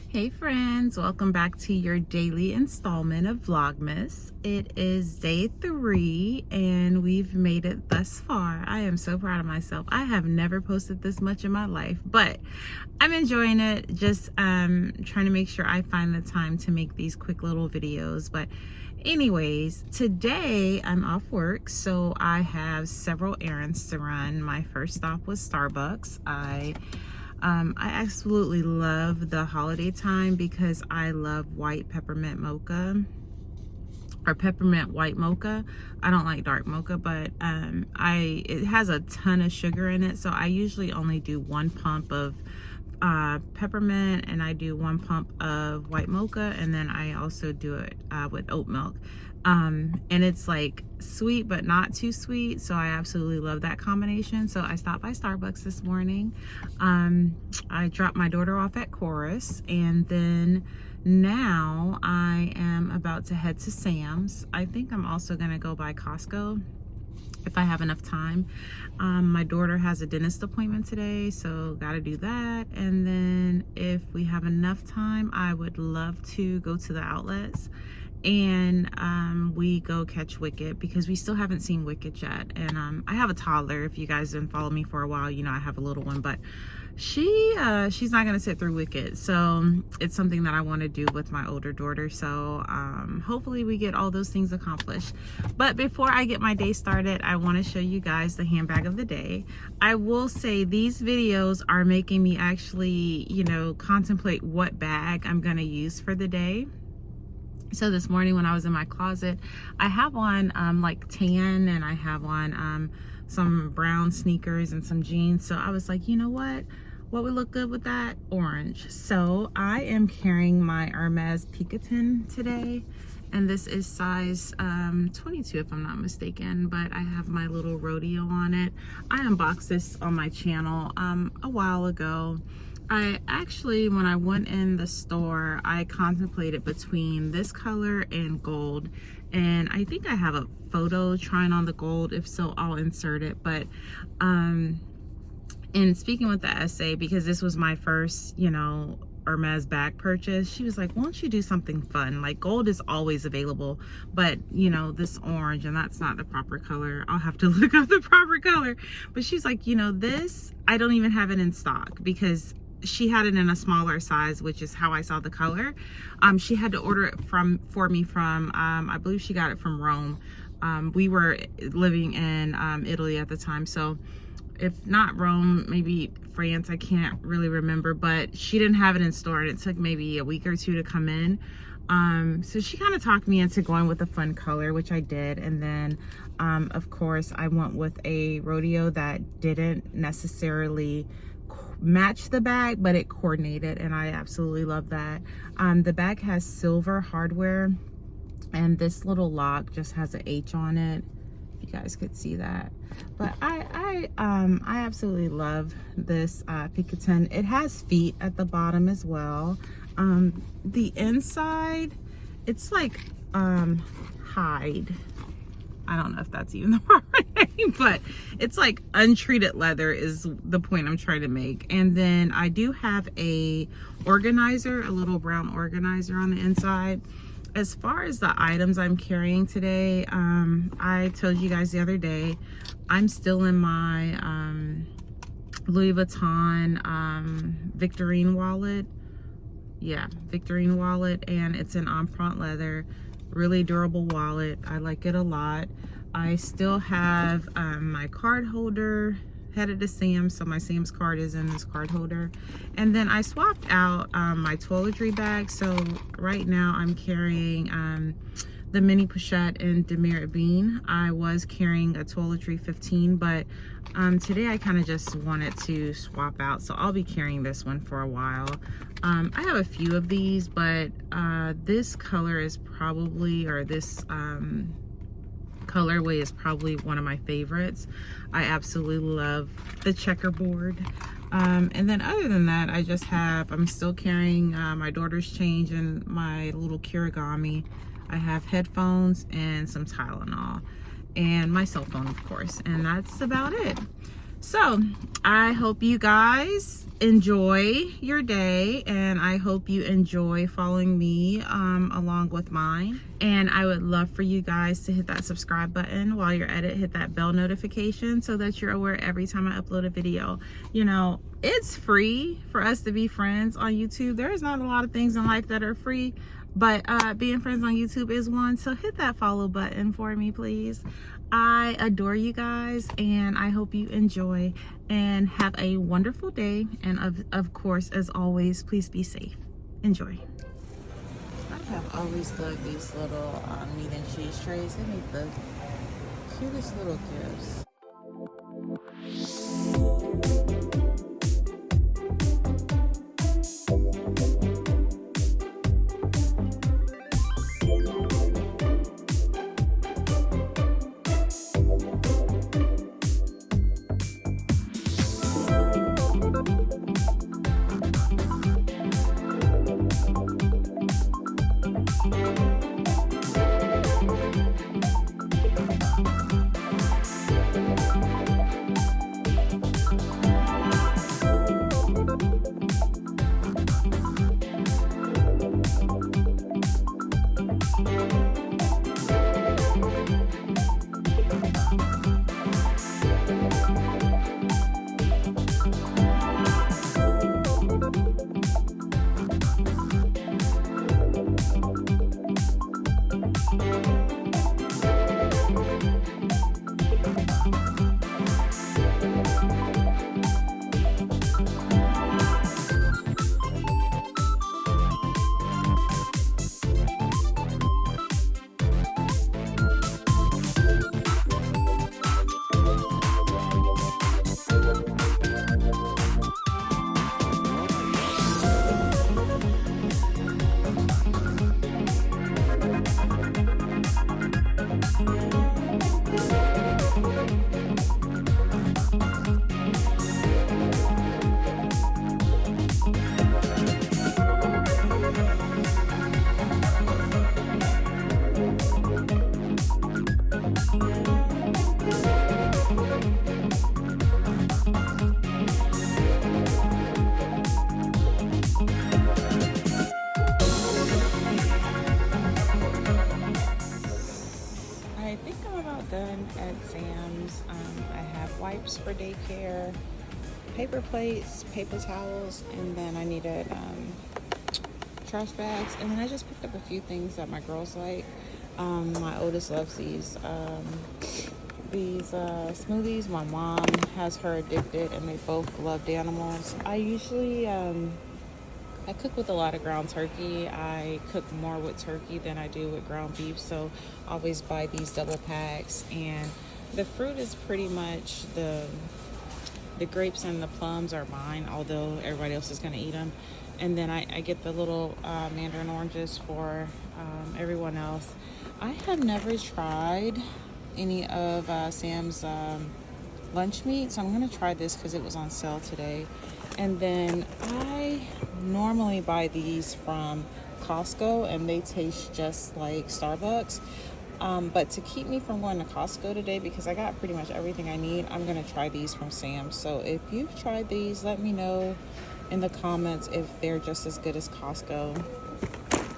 Hey friends, welcome back to your daily installment of Vlogmas. It is day 3 and we've made it thus far. I am so proud of myself. I have never posted this much in my life, but I'm enjoying it. Just trying to make sure I find the time to make these quick little videos. But anyways, today I'm off work, so I have several errands to run. My first stop was Starbucks. I absolutely love the holiday time because I love white peppermint mocha or peppermint white mocha. I don't like dark mocha, but it has a ton of sugar in it, so I usually only do 1 pump of peppermint, and I do 1 pump of white mocha, and then I also do it with oat milk. And it's like sweet but not too sweet, so I absolutely love that combination. So I stopped by Starbucks this morning. I dropped my daughter off at Chorus, and then now I am about to head to Sam's. I think I'm also gonna go by Costco if I have enough time. My daughter has a dentist appointment today, so gotta do that. And then if we have enough time, I would love to go to the outlets and we go catch Wicked, because we still haven't seen Wicked yet. And I have a toddler. If you guys have been following me for a while, you know I have a little one, but she's not gonna sit through Wicked, so it's something that I want to do with my older daughter. So hopefully we get all those things accomplished. But before I get my day started, I want to show you guys the handbag of the day. I will say these videos are making me actually, contemplate what bag I'm gonna use for the day. So this morning when I was in my closet, I have on like tan, and I have on some brown sneakers and some jeans. So I was like, you know what would look good with that? Orange. So I am carrying my Hermès Picotin today, and this is size 22 if I'm not mistaken, but I have my little rodeo on it. I unboxed this on my channel a while ago. I actually, when I went in the store, I contemplated between this color and gold, and I think I have a photo trying on the gold. If so, I'll insert it. But in speaking with the SA, because this was my first, Hermès bag purchase, she was like, won't you do something fun? Like, gold is always available, but this orange, and that's not the proper color. I'll have to look up the proper color. But she's like, this, I don't even have it in stock, because she had it in a smaller size, which is how I saw the color. She had to order it for me from I believe she got it from Rome. We were living in Italy at the time, so if not Rome, maybe France, I can't really remember, but she didn't have it in store, and it took maybe a week or 2 to come in. So she kind of talked me into going with a fun color, which I did. And then of course I went with a rodeo that didn't necessarily match the bag, but it coordinated, and I absolutely love that. The bag has silver hardware, and this little lock just has an H on it, if you guys could see that. But I absolutely love this Picotin. It has feet at the bottom as well. The inside, it's like hide. I don't know if that's even the proper name, but it's like untreated leather is the point I'm trying to make. And then I do have a organizer, a little brown organizer on the inside. As far as the items I'm carrying today, I told you guys the other day, I'm still in my Louis Vuitton Victorine wallet. Yeah, Victorine wallet, and it's an empreinte leather. Really durable wallet. I like it a lot. I still have my card holder, headed to Sam's, so my Sam's card is in this card holder. And then I swapped out my toiletry bag, so right now I'm carrying the mini pochette in Demerit Bean. I was carrying a toiletry 15, but today I kind of just wanted to swap out, so I'll be carrying this one for a while. I have a few of these, but this color is probably, or this colorway is probably one of my favorites. I absolutely love the checkerboard. And then other than that, I'm still carrying my daughter's change and my little Kirigami. I have headphones and some Tylenol, and my cell phone, of course, and that's about it. So I hope you guys enjoy your day, and I hope you enjoy following me along with mine. And I would love for you guys to hit that subscribe button. While you're at it, hit that bell notification so that you're aware every time I upload a video. You know, it's free for us to be friends on YouTube. There's not a lot of things in life that are free, but being friends on YouTube is one. So hit that follow button for me, please. I adore you guys, and I hope you enjoy and have a wonderful day. And of course, as always, please be safe. Enjoy. I have always loved these little meat and cheese trays. They make the cutest little gifts. Done at Sam's. I have wipes for daycare, paper plates, paper towels, and then I needed trash bags, and then I just picked up a few things that my girls like. My oldest loves these smoothies. My mom has her addicted, and they both loved animals. I usually I cook with a lot of ground turkey. I cook more with turkey than I do with ground beef, so I always buy these double packs. And the fruit is pretty much the grapes and the plums are mine, although everybody else is going to eat them. And then I get the little mandarin oranges for everyone else. I have never tried any of Sam's lunch meat, so I'm going to try this because it was on sale today. And then I normally buy these from Costco, and they taste just like Starbucks. But to keep me from going to Costco today, because I got pretty much everything I need, I'm going to try these from Sam's. So if you've tried these, let me know in the comments if they're just as good as Costco.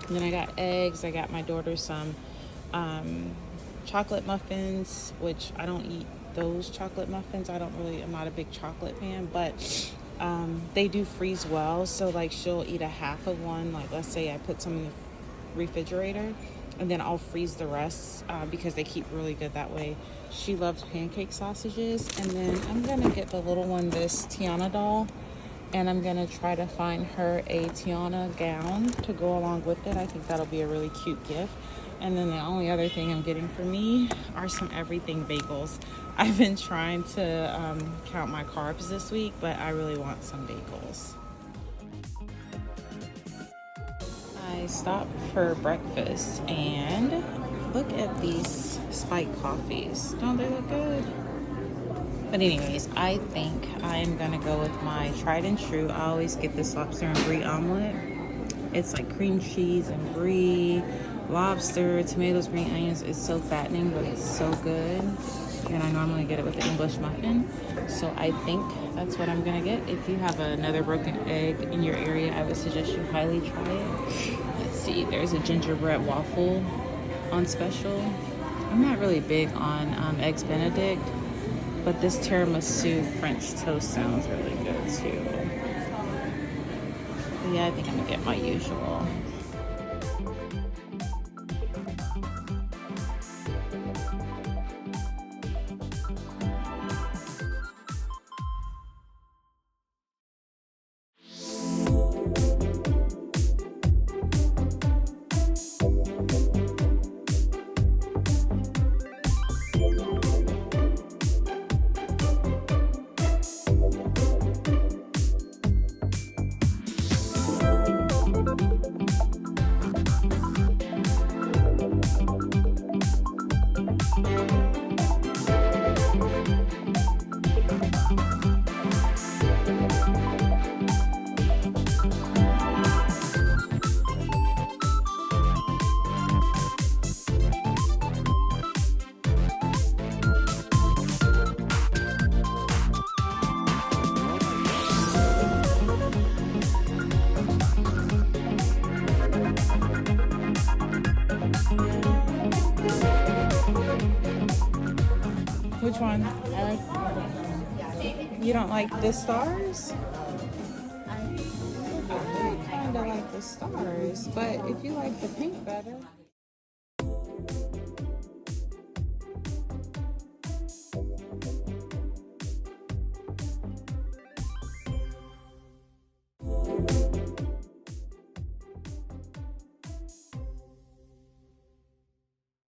And then I got eggs. I got my daughter some chocolate muffins, which I don't eat those chocolate muffins. I'm not a big chocolate fan, but they do freeze well. So like she'll eat a half of one. Like let's say I put some in the refrigerator, and then I'll freeze the rest because they keep really good that way. She loves pancake sausages. And then I'm gonna get the little one this Tiana doll, and I'm gonna try to find her a Tiana gown to go along with it. I think that'll be a really cute gift. And then the only other thing I'm getting for me are some everything bagels. I've been trying to count my carbs this week, but I really want some bagels. I stopped for breakfast, and look at these spiked coffees. Don't they look good? But anyways, I think I am gonna go with my tried and true. I always get this lobster and brie omelet. It's like cream cheese and brie, lobster, tomatoes, green onions. It's so fattening, but it's so good. and I normally get it with the English muffin. So I think that's what I'm gonna get. If you have another broken egg in your area, I would suggest you highly try it. Let's see, there's a gingerbread waffle on special. I'm not really big on Eggs Benedict, but this tiramisu French toast sounds really good too. But yeah, I think I'm gonna get my usual. Which one? I like. You don't like the stars? I kind of like the stars, but if you like the pink better.